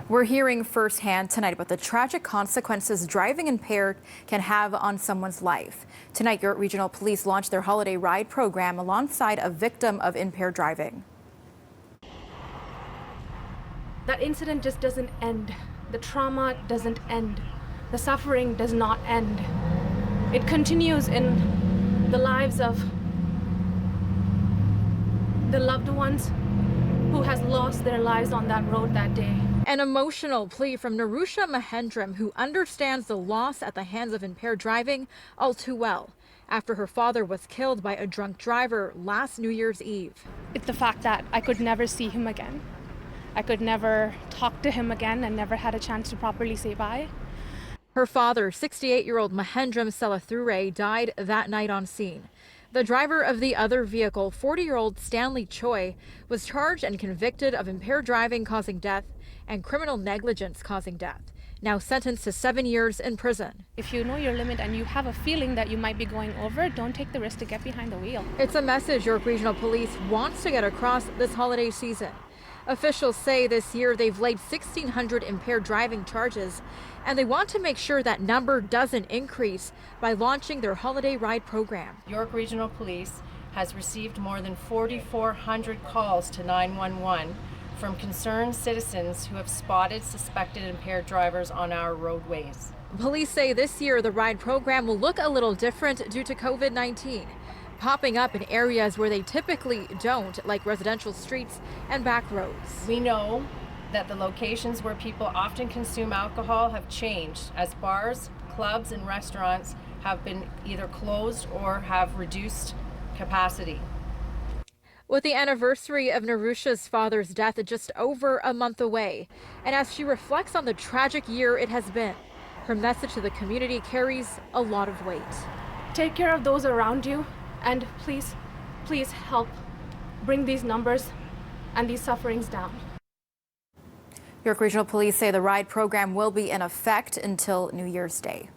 We're hearing firsthand tonight about the tragic consequences driving impaired can have on someone's life. Tonight, York Regional Police launched their holiday ride program alongside a victim of impaired driving. That incident just doesn't end. The trauma doesn't end. The suffering does not end. It continues in the lives of the loved ones who has lost their lives on that road that day. An emotional plea from Nerusha Mahendram, who understands the loss at the hands of impaired driving all too well after her father was killed by a drunk driver last New Year's Eve. It's the fact that I could never see him again. I could never talk to him again and never had a chance to properly say bye. Her father, 68-year-old Mahendram Selathure, died that night on scene. The driver of the other vehicle, 40-year-old Stanley Choi, was charged and convicted of impaired driving causing death and criminal negligence causing death, now sentenced to 7 years in prison. If you know your limit and you have a feeling that you might be going over, don't take the risk to get behind the wheel. It's a message York Regional Police wants to get across this holiday season. Officials say this year they've laid 1,600 impaired driving charges, and they want to make sure that number doesn't increase by launching their holiday ride program. York Regional Police has received more than 4,400 calls to 911 from concerned citizens who have spotted suspected impaired drivers on our roadways. Police say this year the ride program will look a little different due to COVID-19. Popping up in areas where they typically don't, like residential streets and back roads. We know that the locations where people often consume alcohol have changed as bars, clubs, and restaurants have been either closed or have reduced capacity. With the anniversary of Nerusha's father's death just over a month away, and as she reflects on the tragic year it has been, her message to the community carries a lot of weight. Take care of those around you. And please, please help bring these numbers and these sufferings down. York Regional Police say the ride program will be in effect until New Year's Day.